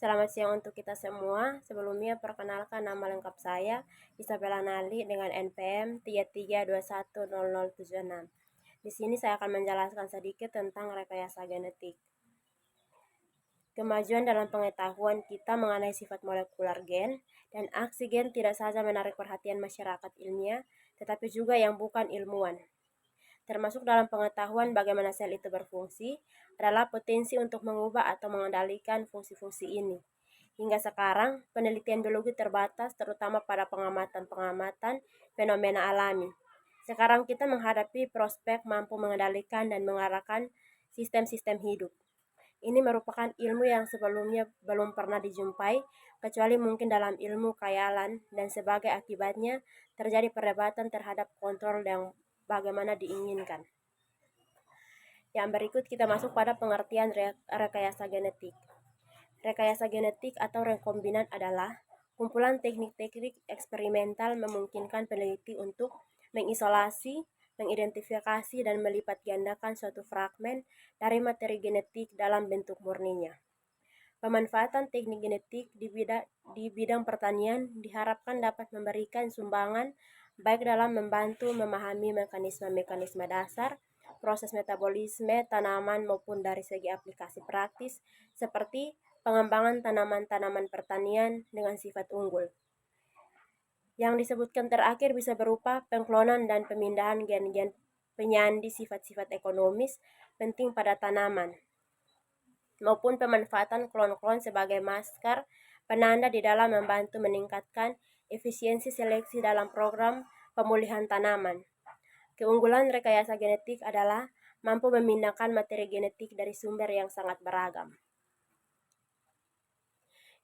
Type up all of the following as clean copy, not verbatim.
Selamat siang untuk kita semua. Sebelumnya perkenalkan nama lengkap saya, Isabella Nali dengan NPM 33210076. Di sini saya akan menjelaskan sedikit tentang rekayasa genetik. Kemajuan dalam pengetahuan kita mengenai sifat molekular gen dan aksi gen tidak saja menarik perhatian masyarakat ilmiah, tetapi juga yang bukan ilmuwan. Termasuk dalam pengetahuan bagaimana sel itu berfungsi, adalah potensi untuk mengubah atau mengendalikan fungsi-fungsi ini. Hingga sekarang, penelitian biologi terbatas terutama pada pengamatan-pengamatan fenomena alami. Sekarang kita menghadapi prospek mampu mengendalikan dan mengarahkan sistem-sistem hidup. Ini merupakan ilmu yang sebelumnya belum pernah dijumpai, kecuali mungkin dalam ilmu khayalan, dan sebagai akibatnya terjadi perdebatan terhadap kontrol yang bagaimana diinginkan. Yang berikut kita masuk pada pengertian rekayasa genetik. Rekayasa genetik atau rekombinan adalah kumpulan teknik-teknik eksperimental memungkinkan peneliti untuk mengisolasi, mengidentifikasi, dan melipat gandakan suatu fragmen dari materi genetik dalam bentuk murninya. Pemanfaatan teknik genetik di bidang pertanian diharapkan dapat memberikan sumbangan baik dalam membantu memahami mekanisme-mekanisme dasar, proses metabolisme tanaman maupun dari segi aplikasi praktis seperti pengembangan tanaman-tanaman pertanian dengan sifat unggul. Yang disebutkan terakhir bisa berupa pengklonan dan pemindahan gen-gen penyandi sifat-sifat ekonomis penting pada tanaman, maupun pemanfaatan klon-klon sebagai masker penanda di dalam membantu meningkatkan efisiensi seleksi dalam program pemulihan tanaman. Keunggulan rekayasa genetik adalah mampu memindahkan materi genetik dari sumber yang sangat beragam.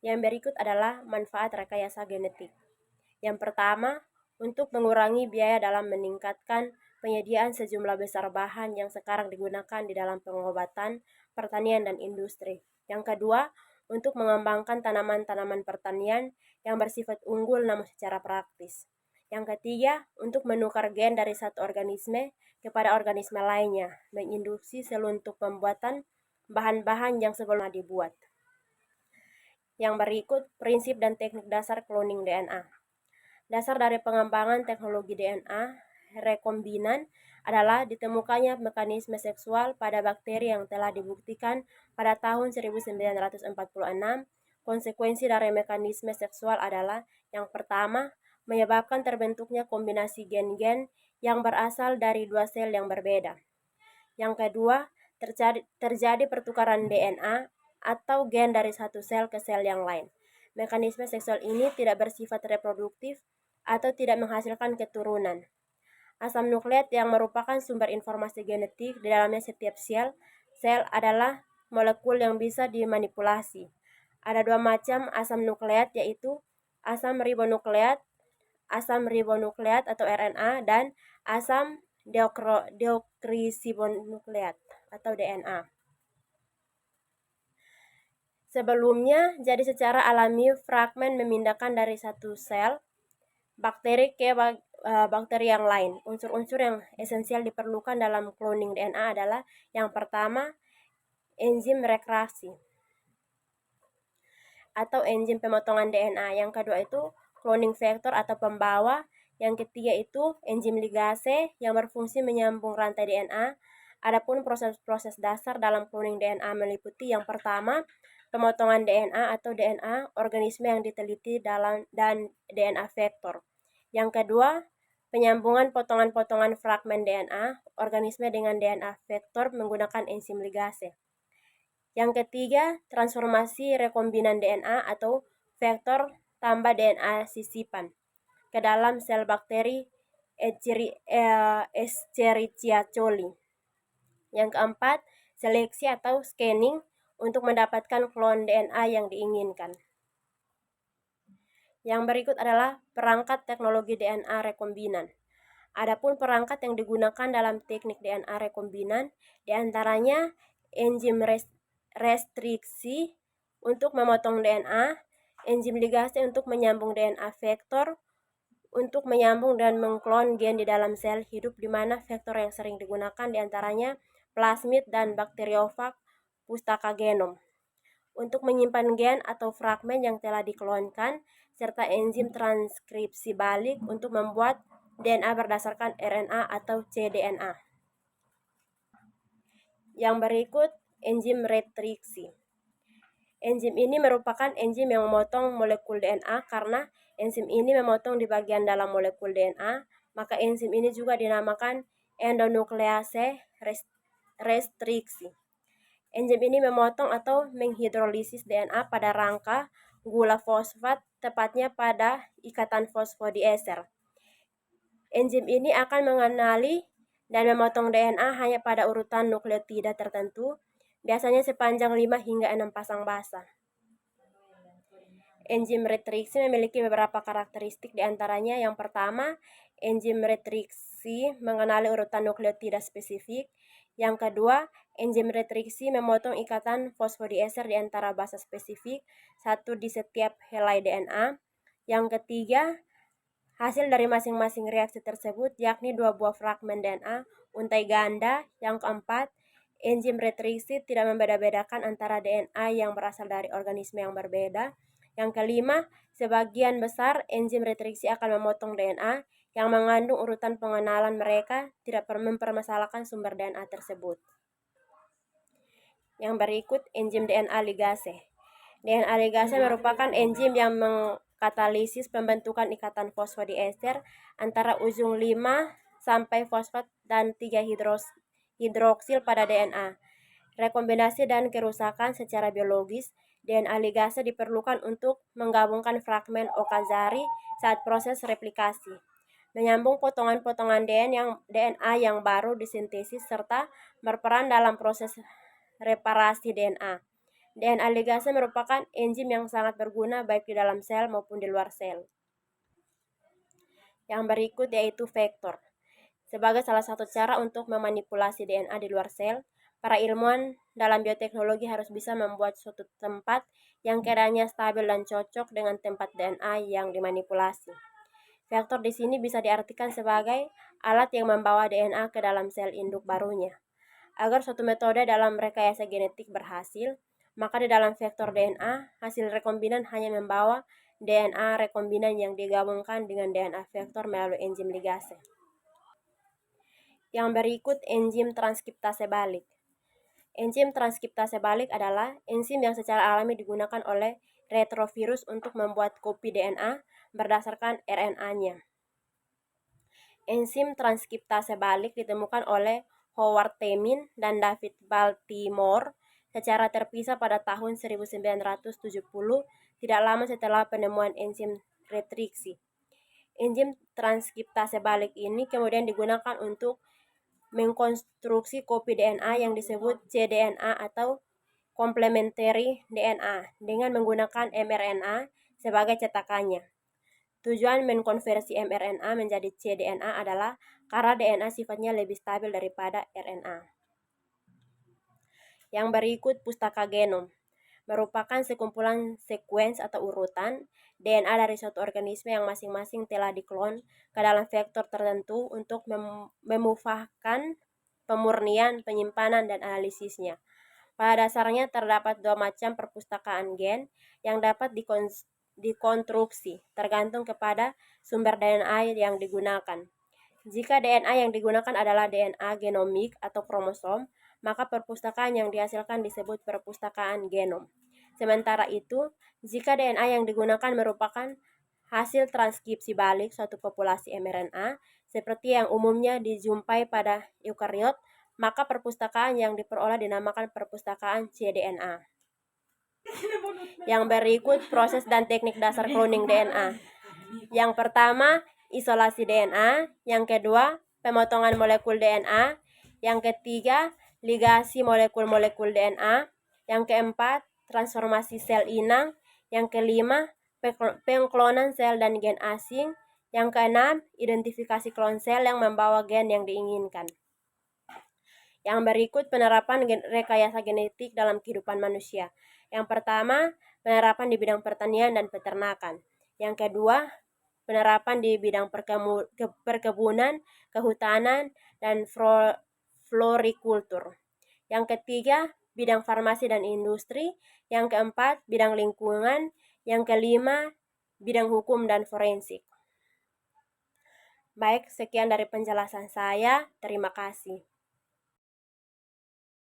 Yang berikut adalah manfaat rekayasa genetik. Yang pertama, untuk mengurangi biaya dalam meningkatkan penyediaan sejumlah besar bahan yang sekarang digunakan di dalam pengobatan, pertanian, dan industri. Yang kedua, untuk mengembangkan tanaman-tanaman pertanian yang bersifat unggul namun secara praktis. Yang ketiga, untuk menukar gen dari satu organisme kepada organisme lainnya, menginduksi sel untuk pembuatan bahan-bahan yang sebelumnya dibuat. Yang berikut, prinsip dan teknik dasar cloning DNA. Dasar dari pengembangan teknologi DNA rekombinan adalah ditemukannya mekanisme seksual pada bakteri yang telah dibuktikan pada tahun 1946. Konsekuensi dari mekanisme seksual adalah yang pertama, menyebabkan terbentuknya kombinasi gen-gen yang berasal dari dua sel yang berbeda. Yang kedua, terjadi pertukaran DNA atau gen dari satu sel ke sel yang lain. Mekanisme seksual ini tidak bersifat reproduktif atau tidak menghasilkan keturunan. Asam nukleat yang merupakan sumber informasi genetik di dalamnya setiap sel adalah molekul yang bisa dimanipulasi. Ada dua macam asam nukleat, yaitu asam ribonukleat atau RNA dan asam deoksiribonukleat atau DNA. Sebelumnya, jadi secara alami fragmen memindahkan dari satu sel bakteri ke bakteri yang lain. Unsur-unsur yang esensial diperlukan dalam cloning DNA adalah yang pertama, enzim reaksi atau enzim pemotongan DNA. Yang kedua itu cloning vector atau pembawa. Yang ketiga itu enzim ligase yang berfungsi menyambung rantai DNA. Adapun proses-proses dasar dalam cloning DNA meliputi yang pertama, pemotongan DNA atau DNA organisme yang diteliti dan DNA vektor. Yang kedua, penyambungan potongan-potongan fragmen DNA organisme dengan DNA vektor menggunakan enzim ligase. Yang ketiga, transformasi rekombinan DNA atau vektor tambah DNA sisipan ke dalam sel bakteri Escherichia coli. Yang keempat, seleksi atau scanning untuk mendapatkan klon DNA yang diinginkan. Yang berikut adalah perangkat teknologi DNA rekombinan. Adapun perangkat yang digunakan dalam teknik DNA rekombinan diantaranya enzim restriksi untuk memotong DNA, enzim ligase untuk menyambung DNA vektor, untuk menyambung dan mengklon gen di dalam sel hidup, di mana vektor yang sering digunakan diantaranya plasmid dan bakteriofag pustaka genom. untuk menyimpan gen atau fragmen yang telah diklonkan, serta enzim transkripsi balik untuk membuat DNA berdasarkan RNA atau cDNA. Yang berikut, enzim retriksi. Enzim ini merupakan enzim yang memotong molekul DNA. Karena enzim ini memotong di bagian dalam molekul DNA, maka enzim ini juga dinamakan endonuklease restriksi. Enzim ini memotong atau menghidrolisis DNA pada rangka gula fosfat, tepatnya pada ikatan fosfodieser. Enzim ini akan mengenali dan memotong DNA hanya pada urutan nukleotida tertentu, biasanya sepanjang 5 hingga 6 pasang basa. Enzim retriksi memiliki beberapa karakteristik, diantaranya yang pertama, enzim retriksi mengenali urutan nukleotida spesifik. Yang kedua, enzim retriksi memotong ikatan fosfodieser di antara basa spesifik, satu di setiap helai DNA. Yang ketiga, hasil dari masing-masing reaksi tersebut, yakni 2 buah fragmen DNA untai ganda. Yang keempat, enzim retriksi tidak membeda-bedakan antara DNA yang berasal dari organisme yang berbeda. Yang kelima, sebagian besar enzim retriksi akan memotong DNA yang mengandung urutan pengenalan mereka, tidak mempermasalahkan sumber DNA tersebut. Yang berikut, enzim DNA ligase. DNA ligase merupakan enzim yang mengkatalisis pembentukan ikatan fosfodieser antara ujung 5 sampai fosfat dan 3 hidroksil pada DNA. Rekombinasi dan kerusakan secara biologis, DNA ligase diperlukan untuk menggabungkan fragmen Okazari saat proses replikasi, menyambung potongan-potongan DNA yang baru disintesis, serta berperan dalam proses reparasi DNA. DNA ligase merupakan enzim yang sangat berguna baik di dalam sel maupun di luar sel. Yang berikut yaitu vektor. Sebagai salah satu cara untuk memanipulasi DNA di luar sel, para ilmuwan dalam bioteknologi harus bisa membuat suatu tempat yang keadaannya stabil dan cocok dengan tempat DNA yang dimanipulasi. Vektor di sini bisa diartikan sebagai alat yang membawa DNA ke dalam sel induk barunya. Agar suatu metode dalam rekayasa genetik berhasil, maka di dalam vektor DNA, hasil rekombinan hanya membawa DNA rekombinan yang digabungkan dengan DNA vektor melalui enzim ligase. Yang berikut, enzim transkriptase balik. Enzim transkriptase balik adalah enzim yang secara alami digunakan oleh retrovirus untuk membuat kopi DNA berdasarkan RNA-nya. Enzim transkriptase balik ditemukan oleh Howard Temin dan David Baltimore secara terpisah pada tahun 1970, tidak lama setelah penemuan enzim retriksi. Enzim transkriptase balik ini kemudian digunakan untuk mengkonstruksi kopi DNA yang disebut cDNA atau complementary DNA dengan menggunakan mRNA sebagai cetakannya. Tujuan mengkonversi mRNA menjadi cDNA adalah karena DNA sifatnya lebih stabil daripada RNA. Yang berikut, pustaka genom merupakan sekumpulan sekuens atau urutan DNA dari suatu organisme yang masing-masing telah diklon ke dalam vektor tertentu untuk memufahkan pemurnian, penyimpanan, dan analisisnya. Pada dasarnya terdapat 2 macam perpustakaan gen yang dapat dikonstruksi tergantung kepada sumber DNA yang digunakan. Jika DNA yang digunakan adalah DNA genomik atau kromosom, maka perpustakaan yang dihasilkan disebut perpustakaan genom. Sementara itu, jika DNA yang digunakan merupakan hasil transkripsi balik suatu populasi mRNA, seperti yang umumnya dijumpai pada eukariot, maka perpustakaan yang diperoleh dinamakan perpustakaan cDNA. Yang berikut, proses dan teknik dasar cloning DNA. Yang pertama, isolasi DNA. Yang kedua, pemotongan molekul DNA. Yang ketiga, ligasi molekul-molekul DNA. Yang keempat, transformasi sel inang. Yang kelima, pengklonan sel dan gen asing. Yang keenam, identifikasi klon sel yang membawa gen yang diinginkan. Yang berikut, penerapan rekayasa genetik dalam kehidupan manusia. Yang pertama, penerapan di bidang pertanian dan peternakan. Yang kedua, penerapan di bidang perkebunan, kehutanan, dan florikultur. Yang ketiga, bidang farmasi dan industri, yang keempat, bidang lingkungan, yang kelima, bidang hukum dan forensik. Baik, sekian dari penjelasan saya. Terima kasih.